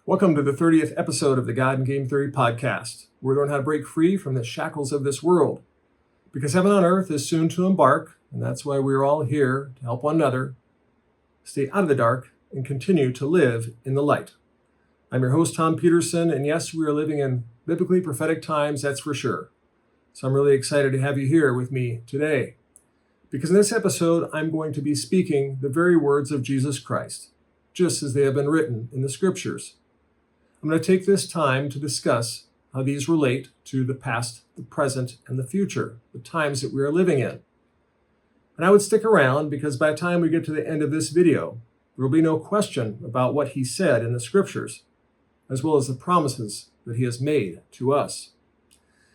Welcome to the 30th episode of the God and Game Theory podcast. We learn how to break free from the shackles of this world. Because heaven on earth is soon to embark, and that's why we're all here to help one another stay out of the dark and continue to live in the light. I'm your host, Tom Peterson, and yes, we are living in biblically prophetic times, that's for sure. So I'm really excited to have you here with me today. Because in this episode, I'm going to be speaking the very words of Jesus Christ, just as they have been written in the scriptures. I'm going to take this time to discuss how these relate to the past, the present, and the future, the times that we are living in. And I would stick around because by the time we get to the end of this video, there will be no question about what he said in the scriptures, as well as the promises that he has made to us.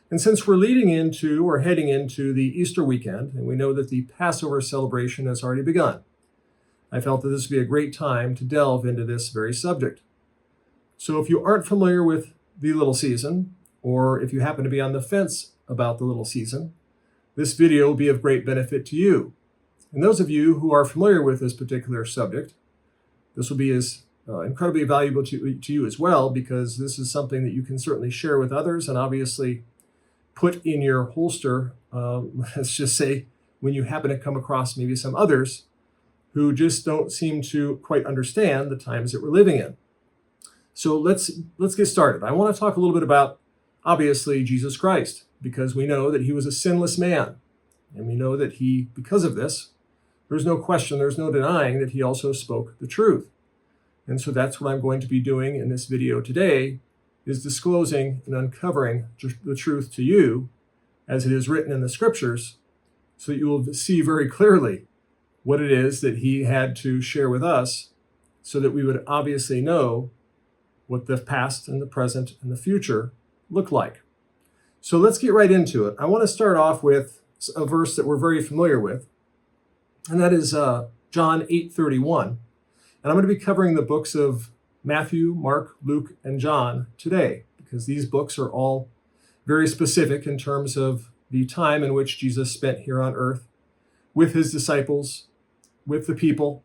And since we're leading into or heading into the Easter weekend, and we know that the Passover celebration has already begun, I felt that this would be a great time to delve into this very subject. So if you aren't familiar with the little season, or if you happen to be on the fence about the little season, this video will be of great benefit to you. And those of you who are familiar with this particular subject, this will be as incredibly valuable to you as well, because this is something that you can certainly share with others and obviously put in your holster, let's just say, when you happen to come across maybe some others who just don't seem to quite understand the times that we're living in. So let's get started. I want to talk a little bit about, obviously, Jesus Christ, because we know that he was a sinless man. And we know that he, because of this, there's no question, there's no denying that he also spoke the truth. And so that's what I'm going to be doing in this video today, is disclosing and uncovering the truth to you as it is written in the scriptures, so that you will see very clearly what it is that he had to share with us, so that we would obviously know what the past and the present and the future look like. So let's get right into it. I want to start off with a verse that we're very familiar with, and that is John 8:31. And I'm going to be covering the books of Matthew, Mark, Luke, and John today, because these books are all very specific in terms of the time in which Jesus spent here on earth with his disciples, with the people,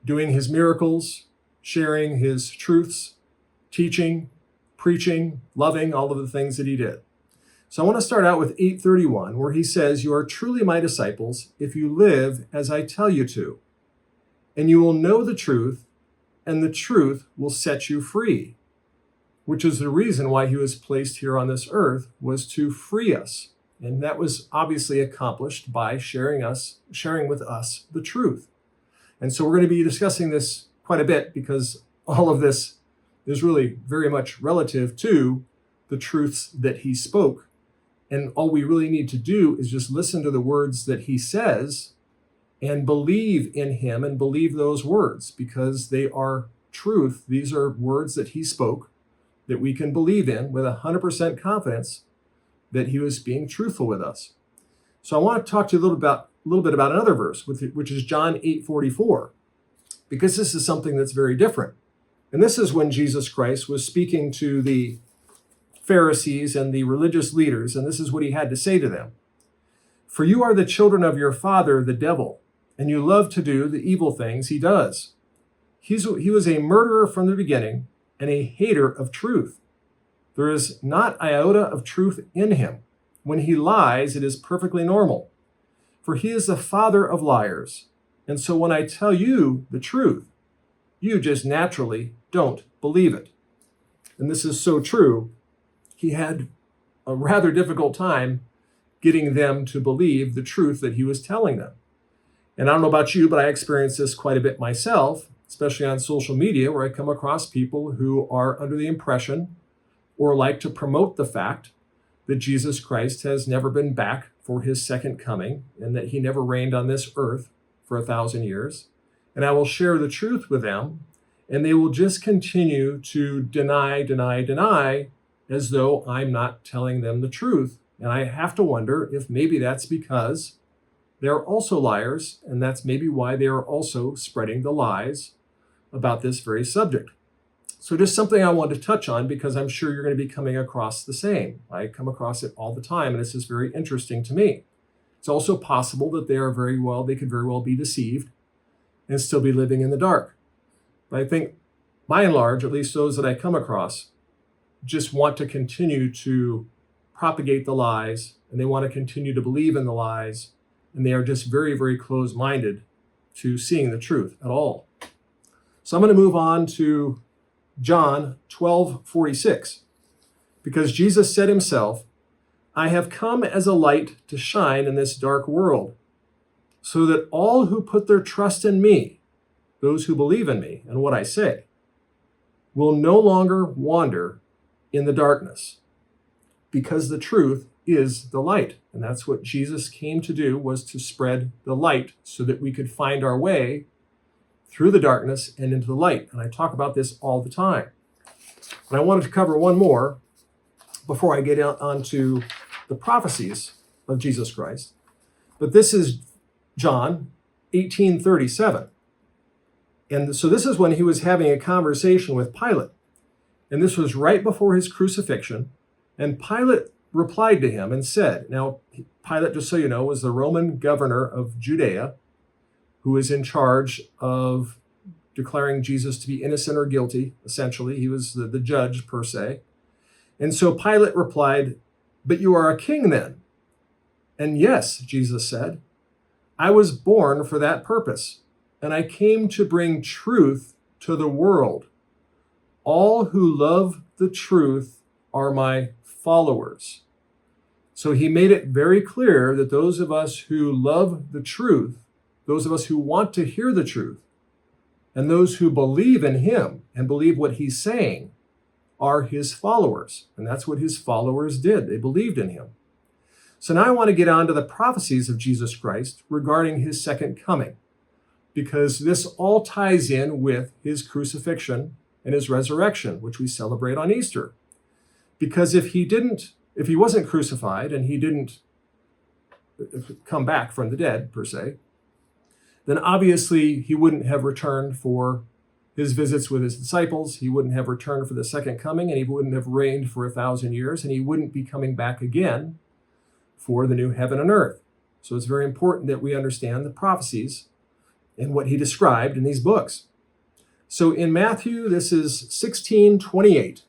doing his miracles, sharing his truths, teaching, preaching, loving, all of the things that he did. So I want to start out with 8:31, where he says, "You are truly my disciples if you live as I tell you to, and you will know the truth, and the truth will set you free," which is the reason why he was placed here on this earth, was to free us. And that was obviously accomplished by sharing with us the truth. And so we're going to be discussing this quite a bit, because all of this is really very much relative to the truths that he spoke. And all we really need to do is just listen to the words that he says and believe in him and believe those words, because they are truth. These are words that he spoke that we can believe in with 100% confidence that he was being truthful with us. So I want to talk to you a little bit about another verse, which is John 8:44, because this is something that's very different. And this is when Jesus Christ was speaking to the Pharisees and the religious leaders, and this is what he had to say to them. "For you are the children of your father, the devil, and you love to do the evil things he does. He was a murderer from the beginning and a hater of truth. There is not iota of truth in him. When he lies, it is perfectly normal. For he is the father of liars. And so when I tell you the truth, you just naturally don't believe it." And this is so true. He had a rather difficult time getting them to believe the truth that he was telling them. And I don't know about you, but I experience this quite a bit myself, especially on social media, where I come across people who are under the impression or like to promote the fact that Jesus Christ has never been back for his second coming, and that he never reigned on this earth for 1,000 years. And I will share the truth with them, and they will just continue to deny, as though I'm not telling them the truth. And I have to wonder if maybe that's because they're also liars, and that's maybe why they are also spreading the lies about this very subject. So just something I want to touch on, because I'm sure you're going to be coming across the same. I come across it all the time, and this is very interesting to me. It's also possible that they could very well be deceived and still be living in the dark. But I think by and large, at least those that I come across, just want to continue to propagate the lies, and they want to continue to believe in the lies, and they are just very, very close-minded to seeing the truth at all. So I'm going to move on to John 12:46, because Jesus said himself, "I have come as a light to shine in this dark world, so that all who put their trust in me, those who believe in me and what I say, will no longer wander in the darkness, because the truth is the light." And that's what Jesus came to do, was to spread the light so that we could find our way through the darkness and into the light. And I talk about this all the time. And I wanted to cover one more before I get onto the prophecies of Jesus Christ. But this is John 18:37. And so this is when he was having a conversation with Pilate. And this was right before his crucifixion. And Pilate replied to him and said, now Pilate, just so you know, was the Roman governor of Judea, who was in charge of declaring Jesus to be innocent or guilty, essentially. He was the judge, per se. And so Pilate replied, "But you are a king then?" "And yes," Jesus said, "I was born for that purpose, and I came to bring truth to the world. All who love the truth are my followers." So he made it very clear that those of us who love the truth, those of us who want to hear the truth, and those who believe in him and believe what he's saying are his followers. And that's what his followers did. They believed in him. So now I want to get on to the prophecies of Jesus Christ regarding his second coming, because this all ties in with his crucifixion and his resurrection, which we celebrate on Easter. Because if he wasn't crucified and he didn't come back from the dead, per se, then obviously he wouldn't have returned for his visits with his disciples. He wouldn't have returned for the second coming, and he wouldn't have reigned for 1,000 years, and he wouldn't be coming back again for the new heaven and earth. So it's very important that we understand the prophecies and what he described in these books. So in Matthew, this is 16:28.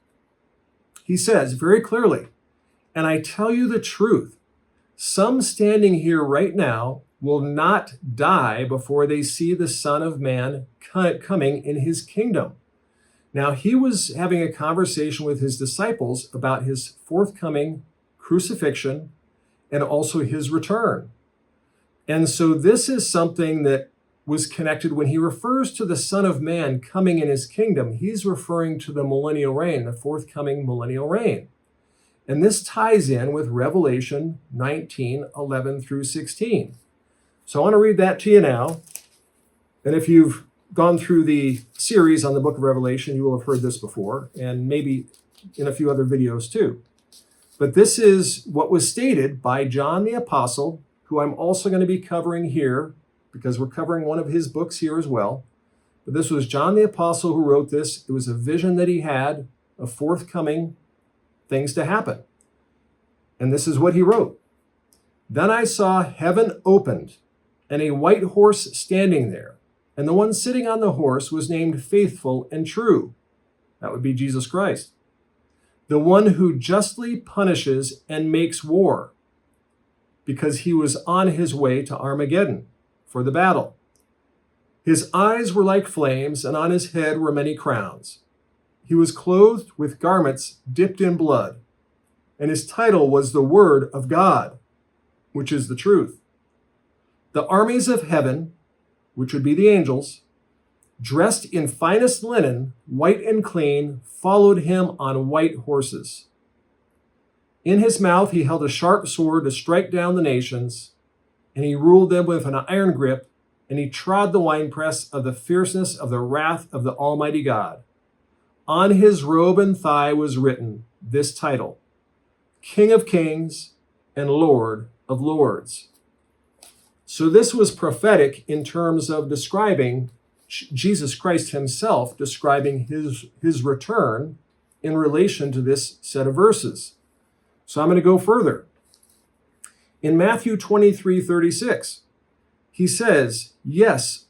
He says very clearly, "And I tell you the truth, some standing here right now will not die before they see the Son of Man coming in his kingdom." Now, he was having a conversation with his disciples about his forthcoming crucifixion and also his return. And so this is something that was connected when he refers to the Son of Man coming in his kingdom. He's referring to the millennial reign, the forthcoming millennial reign. And this ties in with Revelation 19:11 through 16. So I want to read that to you now. And if you've gone through the series on the book of Revelation, you will have heard this before, and maybe in a few other videos too. But this is what was stated by John the Apostle, who I'm also going to be covering here, because we're covering one of his books here as well. But this was John the Apostle who wrote this. It was a vision that he had of forthcoming things to happen. And this is what he wrote. "Then I saw heaven opened, and a white horse standing there. And the one sitting on the horse was named Faithful and True." That would be Jesus Christ. "The one who justly punishes and makes war, because he was on his way to Armageddon for the battle. His eyes were like flames, and on his head were many crowns. He was clothed with garments dipped in blood, and his title was the Word of God, which is the truth. The armies of heaven," which would be the angels, "dressed in finest linen, white and clean, followed him on white horses. In his mouth he held a sharp sword to strike down the nations, and he ruled them with an iron grip, and he trod the winepress of the fierceness of the wrath of the Almighty God. On his robe and thigh was written this title, King of Kings and Lord of Lords." So this was prophetic in terms of describing Jesus Christ himself, describing his return in relation to this set of verses. So I'm going to go further. In Matthew 23:36, he says, "Yes,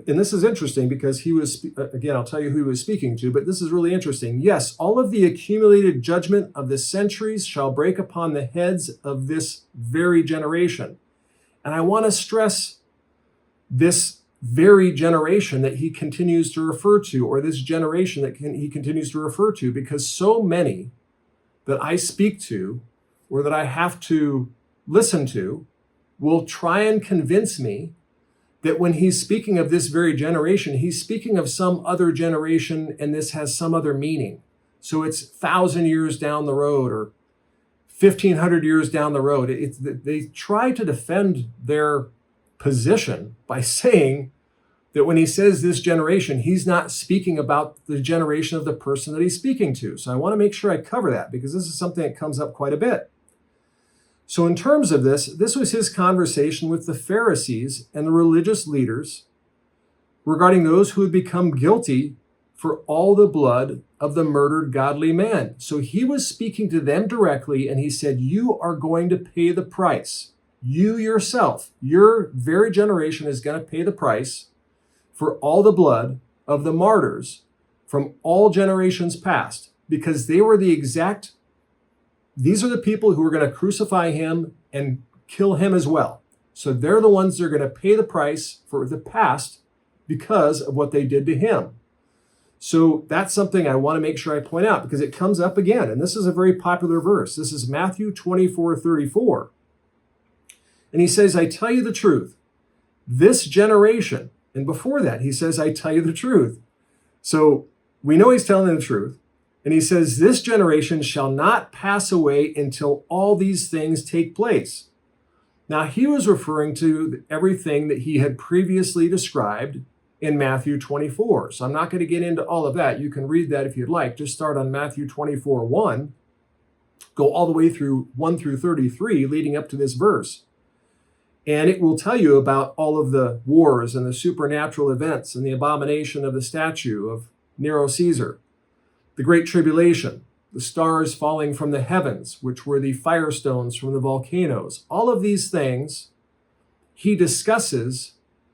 and this is interesting because he was, again, I'll tell you who he was speaking to, but this is really interesting. Yes, all of the accumulated judgment of the centuries shall break upon the heads of this very generation. And I want to stress this very generation that he continues to refer to, or this generation that he continues to refer to, because so many that I speak to or that I have to listen to will try and convince me that when he's speaking of this very generation, he's speaking of some other generation and this has some other meaning. So it's 1,000 years down the road or 1,500 years down the road. They try to defend their position by saying that when he says this generation, he's not speaking about the generation of the person that he's speaking to. So I want to make sure I cover that because this is something that comes up quite a bit. So in terms of this was his conversation with the Pharisees and the religious leaders regarding those who had become guilty for all the blood of the murdered godly man. So he was speaking to them directly, and he said, you are going to pay the price. You yourself, your very generation is going to pay the price for all the blood of the martyrs from all generations past, because they were these are the people who are going to crucify him and kill him as well. So they're the ones that are going to pay the price for the past because of what they did to him. So that's something I want to make sure I point out because it comes up again. And this is a very popular verse. This is Matthew 24:34. And he says, I tell you the truth, this generation, and before that, he says, I tell you the truth. So we know he's telling the truth. And he says, this generation shall not pass away until all these things take place. Now, he was referring to everything that he had previously described in Matthew 24. So I'm not going to get into all of that. You can read that if you'd like. Just start on Matthew 24:1, go all the way through 1 through 33, leading up to this verse. And it will tell you about all of the wars and the supernatural events and the abomination of the statue of Nero Caesar, the Great Tribulation, the stars falling from the heavens, which were the firestones from the volcanoes. All of these things he discusses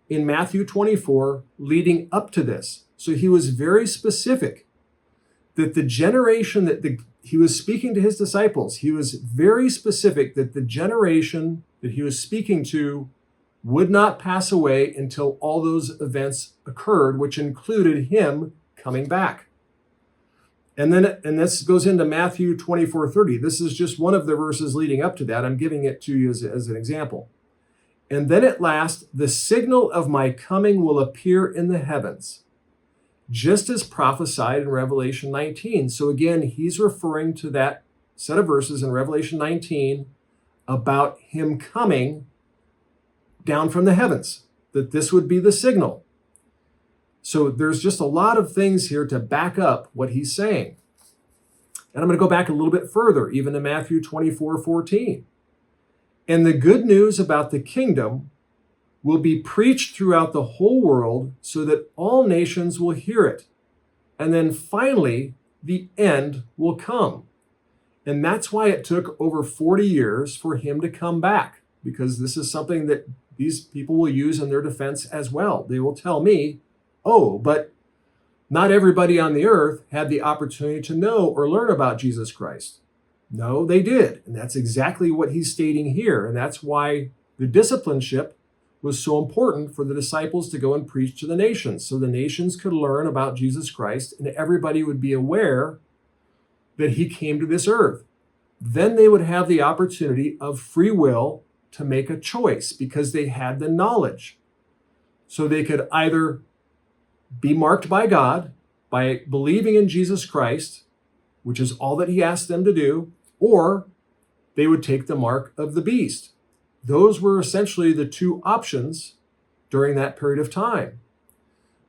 in Matthew 24 leading up to this. So he was very specific that the generation that he was speaking to his disciples, he was very specific that the generation that he was speaking to would not pass away until all those events occurred, which included him coming back. And this goes into Matthew 24:30. This is just one of the verses leading up to that. I'm giving it to you as an example. And then at last, the signal of my coming will appear in the heavens, just as prophesied in Revelation 19. So again, he's referring to that set of verses in Revelation 19 about him coming down from the heavens, that this would be the signal. So there's just a lot of things here to back up what he's saying. And I'm going to go back a little bit further, even to Matthew 24:14. And the good news about the kingdom will be preached throughout the whole world so that all nations will hear it. And then finally, the end will come. And that's why it took over 40 years for him to come back, because this is something that these people will use in their defense as well. They will tell me, oh, but not everybody on the earth had the opportunity to know or learn about Jesus Christ. No, they did. And that's exactly what he's stating here. And that's why the discipleship was so important for the disciples to go and preach to the nations, so the nations could learn about Jesus Christ and everybody would be aware that he came to this earth. Then they would have the opportunity of free will to make a choice because they had the knowledge. So they could either be marked by God by believing in Jesus Christ, which is all that he asked them to do, or they would take the mark of the beast. Those were essentially the two options during that period of time.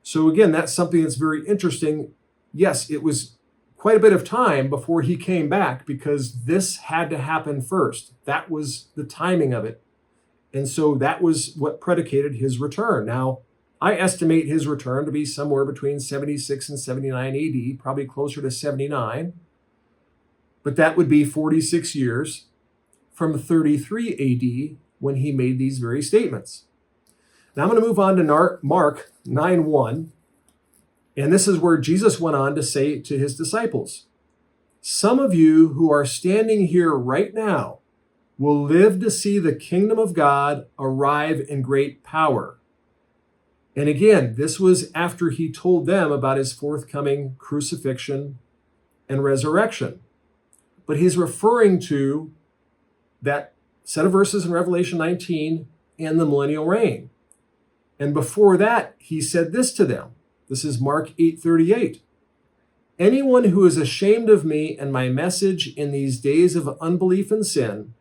So again, that's something that's very interesting. Yes, it was quite a bit of time before he came back because this had to happen first. That was the timing of it. And so that was what predicated his return. Now, I estimate his return to be somewhere between 76 and 79 AD, probably closer to 79. But that would be 46 years from 33 AD when he made these very statements. Now I'm going to move on to Mark 9:1, and this is where Jesus went on to say to his disciples, "Some of you who are standing here right now will live to see the kingdom of God arrive in great power." And again, this was after he told them about his forthcoming crucifixion and resurrection. But he's referring to that set of verses in Revelation 19 and the millennial reign. And before that, he said this to them. This is Mark 8:38. "Anyone who is ashamed of me and my message in these days of unbelief and sin,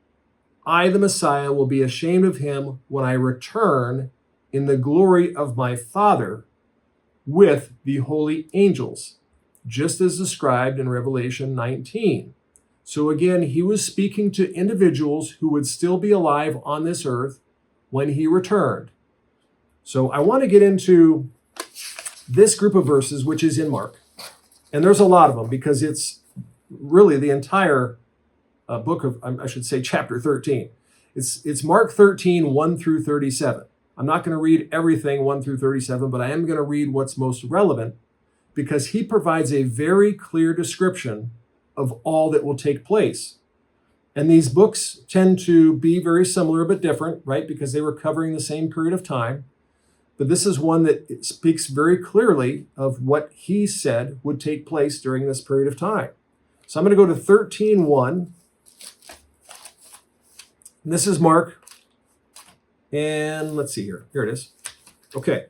I, the Messiah, will be ashamed of him when I return in the glory of my Father with the holy angels," just as described in Revelation 19. So again, he was speaking to individuals who would still be alive on this earth when he returned. So I want to get into this group of verses, which is in Mark. And there's a lot of them because it's really the entire book of, I should say, chapter 13. It's Mark 13, 1 through 37. I'm not going to read everything 1 through 37, but I am going to read what's most relevant because he provides a very clear description of all that will take place. And these books tend to be very similar but different, right? Because they were covering the same period of time. But this is one that speaks very clearly of what he said would take place during this period of time. So I'm going to go to 13:1. And this is Mark. And let's see here. Here it is. Okay.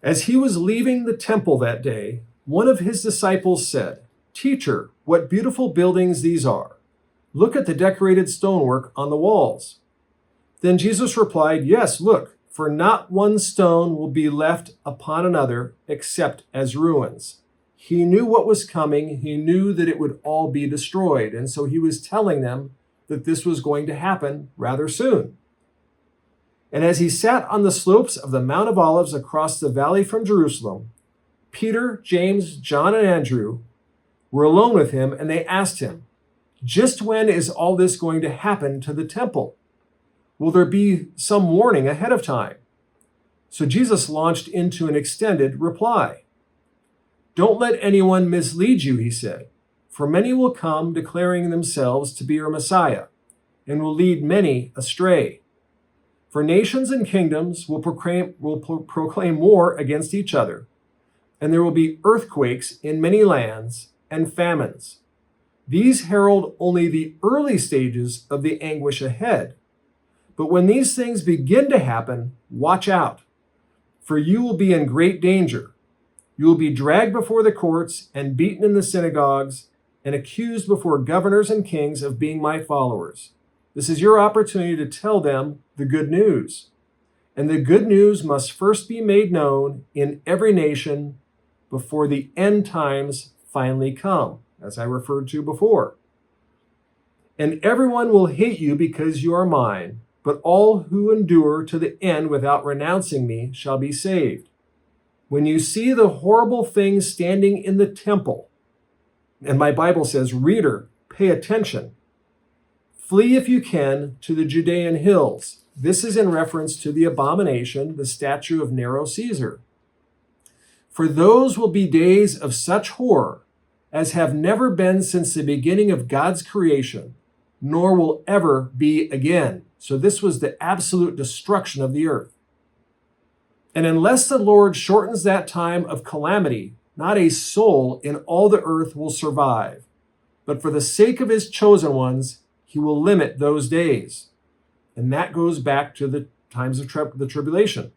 "As he was leaving the temple that day, one of his disciples said, 'Teacher, what beautiful buildings these are. Look at the decorated stonework on the walls.' Then Jesus replied, 'Yes, look, for not one stone will be left upon another except as ruins.' He knew what was coming. He knew that it would all be destroyed. And so he was telling them that this was going to happen rather soon. And as he sat on the slopes of the Mount of Olives across the valley from Jerusalem, Peter, James, John, and Andrew were alone with him, and they asked him, 'Just when is all this going to happen to the temple? Will there be some warning ahead of time?' So Jesus launched into an extended reply. 'Don't let anyone mislead you,' he said, 'for many will come declaring themselves to be your Messiah, and will lead many astray. For nations and kingdoms will proclaim war against each other, and there will be earthquakes in many lands and famines. These herald only the early stages of the anguish ahead. But when these things begin to happen, watch out, for you will be in great danger. You will be dragged before the courts and beaten in the synagogues and accused before governors and kings of being my followers. This is your opportunity to tell them the good news. And the good news must first be made known in every nation before the end times finally come, as I referred to before. And everyone will hate you because you are mine, but all who endure to the end without renouncing me shall be saved. When you see the horrible things standing in the temple,'" and my Bible says, reader, pay attention, "flee if you can to the Judean hills." This is in reference to the abomination, the statue of Nero Caesar. "For those will be days of such horror as have never been since the beginning of God's creation, nor will ever be again." So this was the absolute destruction of the earth. "And unless the Lord shortens that time of calamity, not a soul in all the earth will survive. But for the sake of his chosen ones, he will limit those days." And that goes back to the times of the tribulation.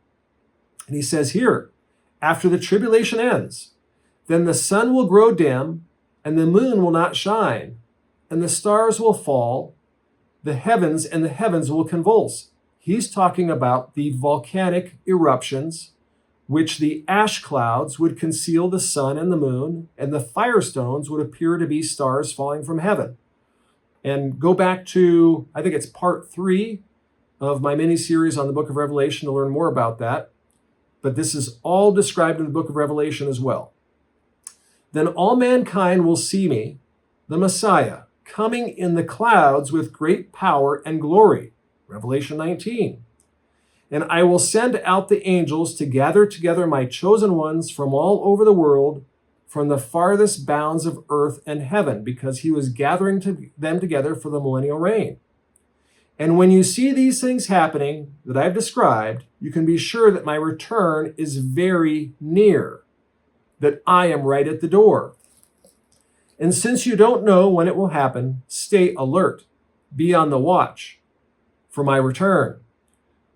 And he says here, "After the tribulation ends, then the sun will grow dim, and the moon will not shine, and the stars will fall, the heavens will convulse." He's talking about the volcanic eruptions, which the ash clouds would conceal the sun and the moon, and the firestones would appear to be stars falling from heaven. And go back to, I think it's part 3 of my mini-series on the book of Revelation to learn more about that. But this is all described in the book of Revelation as well. "Then all mankind will see me, the Messiah, coming in the clouds with great power and glory." Revelation 19. And I will send out the angels to gather together my chosen ones from all over the world, from the farthest bounds of earth and heaven, because he was gathering them together for the millennial reign. And when you see these things happening that I've described, you can be sure that my return is very near, that I am right at the door. And since you don't know when it will happen, stay alert, be on the watch for my return.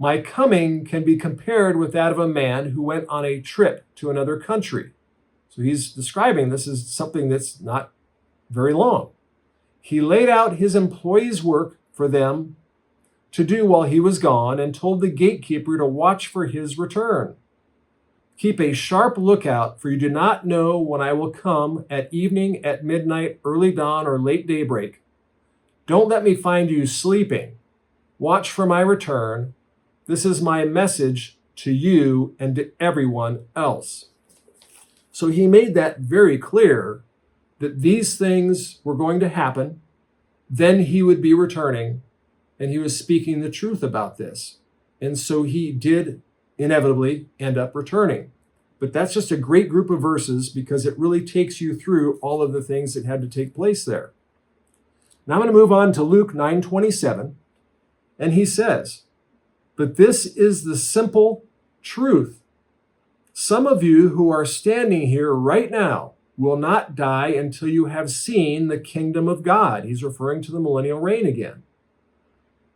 My coming can be compared with that of a man who went on a trip to another country. So he's describing this as something that's not very long. He laid out his employees' work for them to do while he was gone and told the gatekeeper to watch for his return. Keep a sharp lookout, for you do not know when I will come, at evening, at midnight, early dawn, or late daybreak. Don't let me find you sleeping. Watch for my return. This is my message to you and to everyone else. So he made that very clear that these things were going to happen. Then he would be returning, and he was speaking the truth about this. And so he did inevitably end up returning. But that's just a great group of verses because it really takes you through all of the things that had to take place there. Now I'm going to move on to Luke 9:27, and he says, "But this is the simple truth. Some of you who are standing here right now will not die until you have seen the kingdom of God." He's referring to the millennial reign again.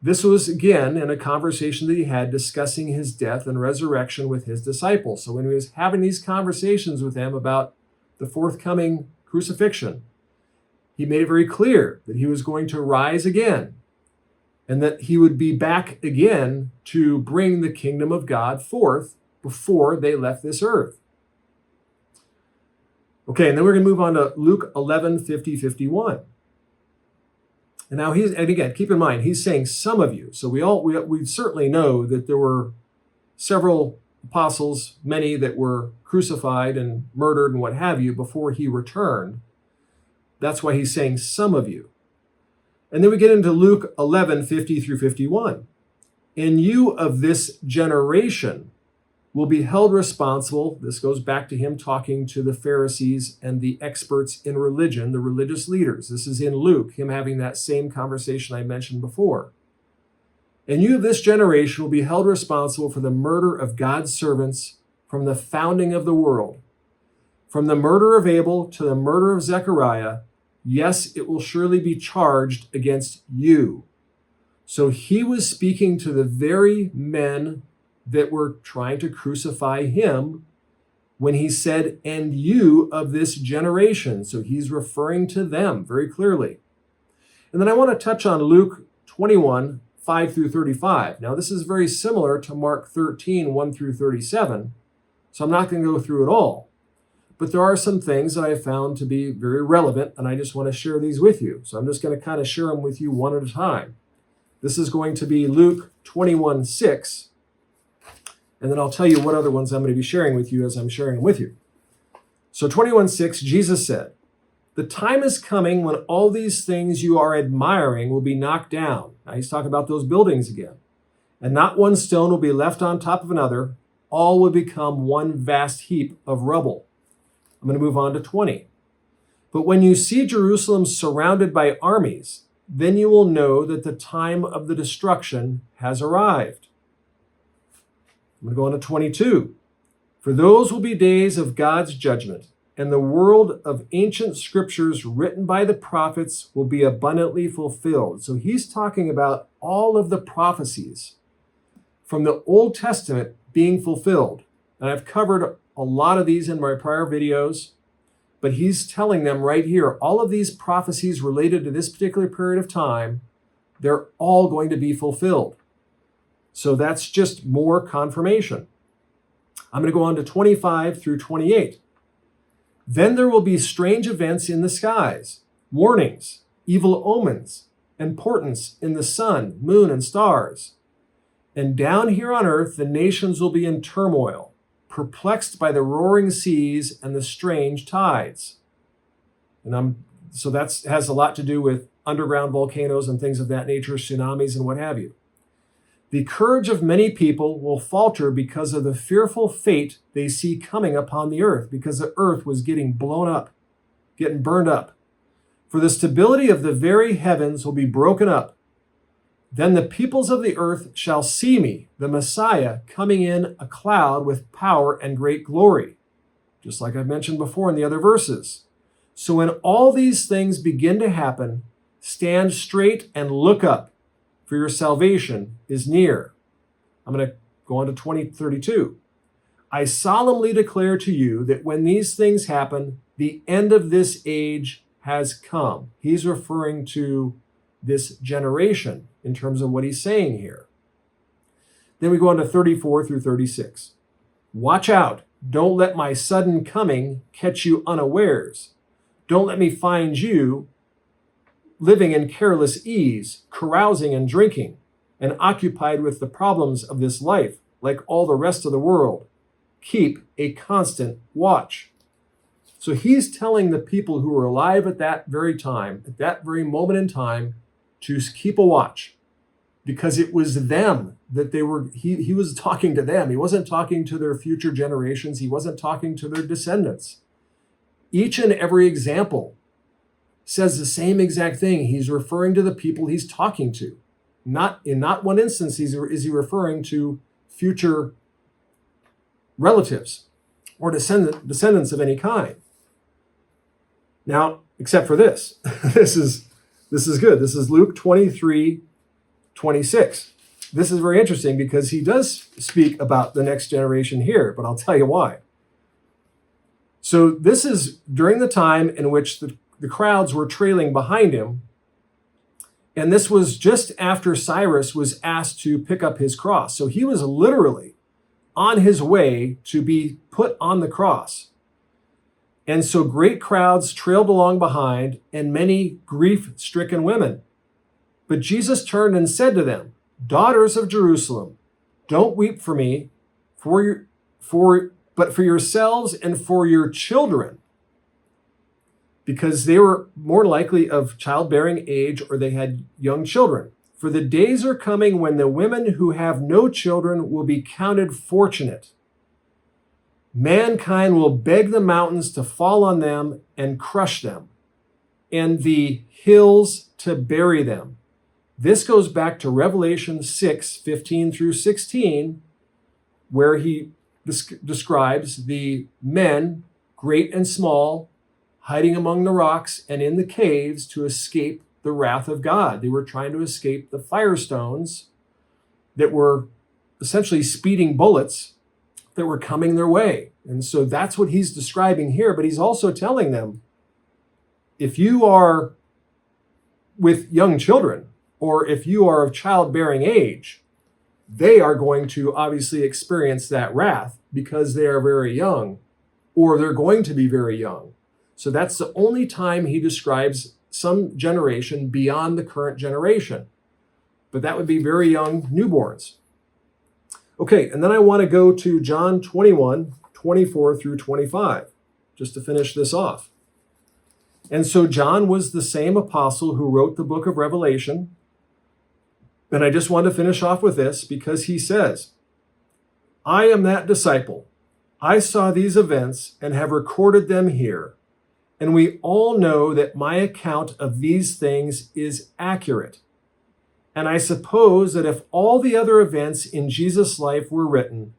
This was, again, in a conversation that he had discussing his death and resurrection with his disciples. So when he was having these conversations with them about the forthcoming crucifixion, he made it very clear that he was going to rise again and that he would be back again to bring the kingdom of God forth before they left this earth. Okay, and then we're going to move on to Luke 11:50-51. And now and again, keep in mind, he's saying some of you. So we certainly know that there were several apostles, many that were crucified and murdered and what have you before he returned. That's why he's saying some of you. And then we get into Luke 11:50-51. "And you of this generation will be held responsible." This goes back to him talking to the Pharisees and the experts in religion, the religious leaders. This is in Luke, him having that same conversation I mentioned before. "And you of this generation will be held responsible for the murder of God's servants from the founding of the world. From the murder of Abel to the murder of Zechariah, yes, it will surely be charged against you." So he was speaking to the very men that were trying to crucify him when he said, "and you of this generation." So he's referring to them very clearly. And then I want to touch on Luke 21:5-35. Now this is very similar to Mark 13:1-37. So I'm not going to go through it all. But there are some things that I found to be very relevant, and I just want to share these with you. So I'm just going to kind of share them with you one at a time. This is going to be Luke 21:6. And then I'll tell you what other ones I'm going to be sharing with you as I'm sharing them with you. So 21:6, Jesus said, "The time is coming when all these things you are admiring will be knocked down." Now he's talking about those buildings again. "And not one stone will be left on top of another. All will become one vast heap of rubble." I'm going to move on to 20. "But when you see Jerusalem surrounded by armies, then you will know that the time of the destruction has arrived." I'm going to go on to 22. "For those will be days of God's judgment, and the world of ancient scriptures written by the prophets will be abundantly fulfilled." So he's talking about all of the prophecies from the Old Testament being fulfilled. And I've covered a lot of these in my prior videos, but he's telling them right here, all of these prophecies related to this particular period of time, they're all going to be fulfilled. So that's just more confirmation. I'm going to go on to 25-28. "Then there will be strange events in the skies, warnings, evil omens, and portents in the sun, moon, and stars. And down here on earth, the nations will be in turmoil, perplexed by the roaring seas and the strange tides." So that has a lot to do with underground volcanoes and things of that nature, tsunamis and what have you. The courage of many people will falter because of the fearful fate they see coming upon the earth, because the earth was getting blown up, getting burned up. For the stability of the very heavens will be broken up. Then the peoples of the earth shall see me, the Messiah, coming in a cloud with power and great glory, just like I've mentioned before in the other verses. So when all these things begin to happen, stand straight and look up, for your salvation is near. I'm going to go on to 2032. I solemnly declare to you that when these things happen, the end of this age has come. He's referring to this generation in terms of what he's saying here. Then we go on to 34 through 36. Watch out. Don't let my sudden coming catch you unawares. Don't let me find you living in careless ease, carousing and drinking, and occupied with the problems of this life, like all the rest of the world. Keep a constant watch. So he's telling the people who were alive at that very time, at that very moment in time, to keep a watch, because it was them that he was talking to them. He wasn't talking to their future generations. He wasn't talking to their descendants. Each and every example says the same exact thing. He's referring to the people he's talking to. Not one instance is he referring to future relatives or descendants of any kind. Now, except for this, this is good. This is Luke 23:26. This is very interesting because he does speak about the next generation here, but I'll tell you why. So this is during the time in which the crowds were trailing behind him. And this was just after Cyrus was asked to pick up his cross. So he was literally on his way to be put on the cross. And so great crowds trailed along behind, and many grief-stricken women. But Jesus turned and said to them, Daughters of Jerusalem, don't weep for me, but for yourselves and for your children, because they were more likely of childbearing age or they had young children. For the days are coming when the women who have no children will be counted fortunate. Mankind will beg the mountains to fall on them and crush them, and the hills to bury them. This goes back to Revelation 6:15 through 16, where he describes the men, great and small, hiding among the rocks and in the caves to escape the wrath of God. They were trying to escape the firestones that were essentially speeding bullets that were coming their way. And so that's what he's describing here. But he's also telling them, if you are with young children, or if you are of childbearing age, they are going to obviously experience that wrath because they are very young, or they're going to be very young. So that's the only time he describes some generation beyond the current generation. But that would be very young newborns. Okay, and then I want to go to John 21:24 through 25, just to finish this off. And so John was the same apostle who wrote the book of Revelation. And I just want to finish off with this because he says, I am that disciple. I saw these events and have recorded them here. And we all know that my account of these things is accurate. And I suppose that if all the other events in Jesus' life were written,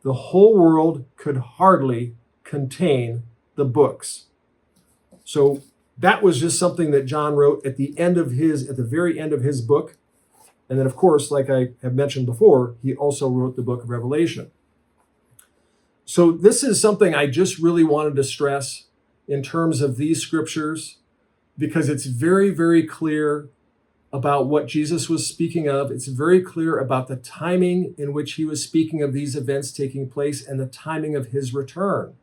the whole world could hardly contain the books. So that was just something that John wrote at the very end of his book. And then, of course, like I have mentioned before, he also wrote the book of Revelation. So this is something I just really wanted to stress in terms of these scriptures, because it's very, very clear about what Jesus was speaking of. It's very clear about the timing in which he was speaking of these events taking place and the timing of his return.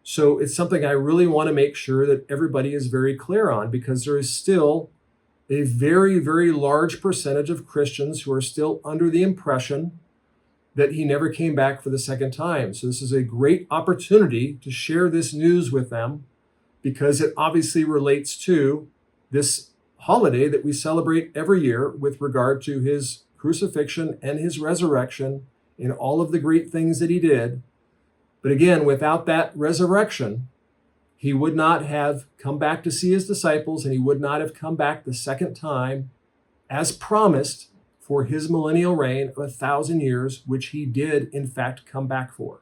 So it's something I really want to make sure that everybody is very clear on, because there is still a very, very large percentage of Christians who are still under the impression that he never came back for the second time. So this is a great opportunity to share this news with them, because it obviously relates to this holiday that we celebrate every year with regard to his crucifixion and his resurrection and all of the great things that he did. But again, without that resurrection, he would not have come back to see his disciples, and he would not have come back the second time as promised for his millennial reign of 1,000 years, which he did in fact come back for.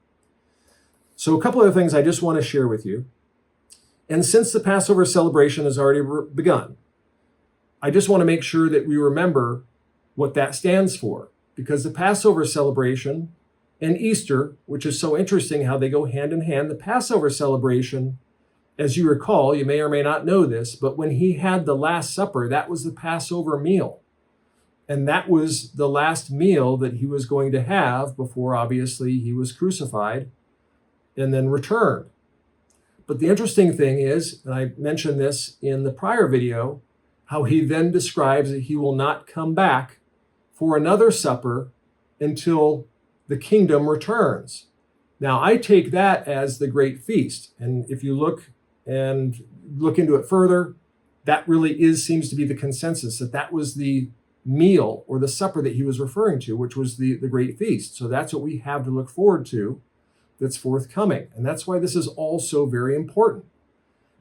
So a couple of things I just want to share with you. And since the Passover celebration has already begun, I just want to make sure that we remember what that stands for, because the Passover celebration and Easter, which is so interesting how they go hand in hand, the Passover celebration, as you recall, you may or may not know this, but when he had the Last Supper, that was the Passover meal. And that was the last meal that he was going to have before, obviously, he was crucified and then returned. But the interesting thing is, and I mentioned this in the prior video, how he then describes that he will not come back for another supper until the kingdom returns. Now, I take that as the great feast. And if you look into it further, that really seems to be the consensus, that was the meal or the supper that he was referring to, which was the great feast. So that's what we have to look forward to that's forthcoming. And that's why this is also very important.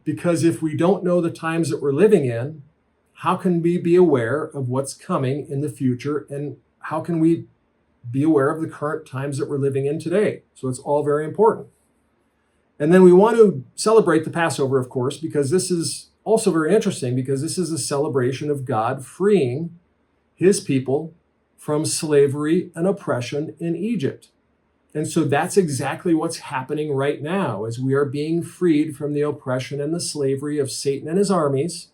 Because if we don't know the times that we're living in, how can we be aware of what's coming in the future? And how can we be aware of the current times that we're living in today? So it's all very important. And then we want to celebrate the Passover, of course, because this is also very interesting, because this is a celebration of God freeing his people from slavery and oppression in Egypt. And so that's exactly what's happening right now, as we are being freed from the oppression and the slavery of Satan and his armies,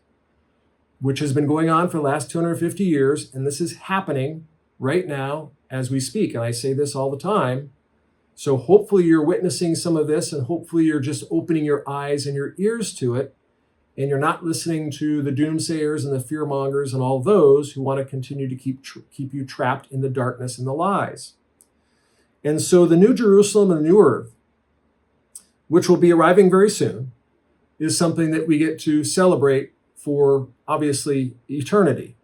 which has been going on for the last 250 years. And this is happening right now as we speak. And I say this all the time. So hopefully you're witnessing some of this, and hopefully you're just opening your eyes and your ears to it, and you're not listening to the doomsayers and the fearmongers and all those who want to continue to keep you trapped in the darkness and the lies. And so the New Jerusalem and the New Earth, which will be arriving very soon, is something that we get to celebrate for, obviously, eternity.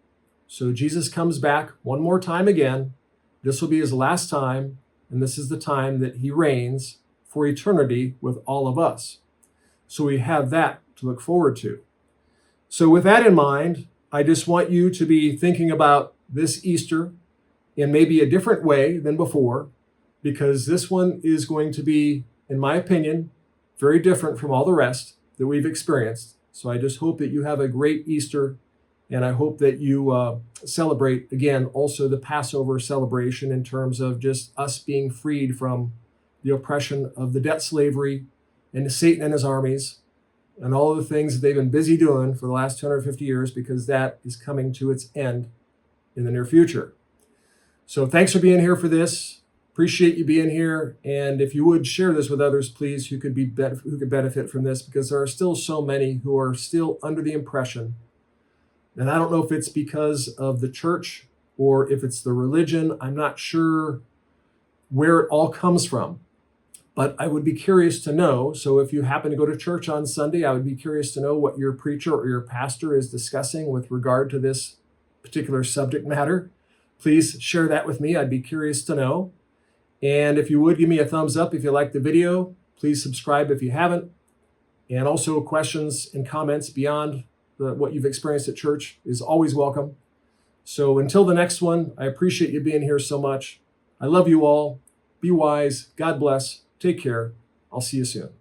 So Jesus comes back one more time again. This will be his last time, and this is the time that he reigns for eternity with all of us. So we have that to look forward to. So with that in mind, I just want you to be thinking about this Easter in maybe a different way than before, because this one is going to be, in my opinion, very different from all the rest that we've experienced. So I just hope that you have a great Easter, and I hope that you celebrate, again, also the Passover celebration in terms of just us being freed from the oppression of the debt slavery and Satan and his armies and all of the things that they've been busy doing for the last 250 years, because that is coming to its end in the near future. So thanks for being here for this. Appreciate you being here. And if you would share this with others, please, who could benefit from this, because there are still so many who are still under the impression. And I don't know if it's because of the church or if it's the religion. I'm not sure where it all comes from. But I would be curious to know. So if you happen to go to church on Sunday, I would be curious to know what your preacher or your pastor is discussing with regard to this particular subject matter. Please share that with me. I'd be curious to know. And if you would, give me a thumbs up if you like the video. Please subscribe if you haven't. And also questions and comments beyond what you've experienced at church is always welcome. So until the next one, I appreciate you being here so much. I love you all. Be wise. God bless. Take care. I'll see you soon.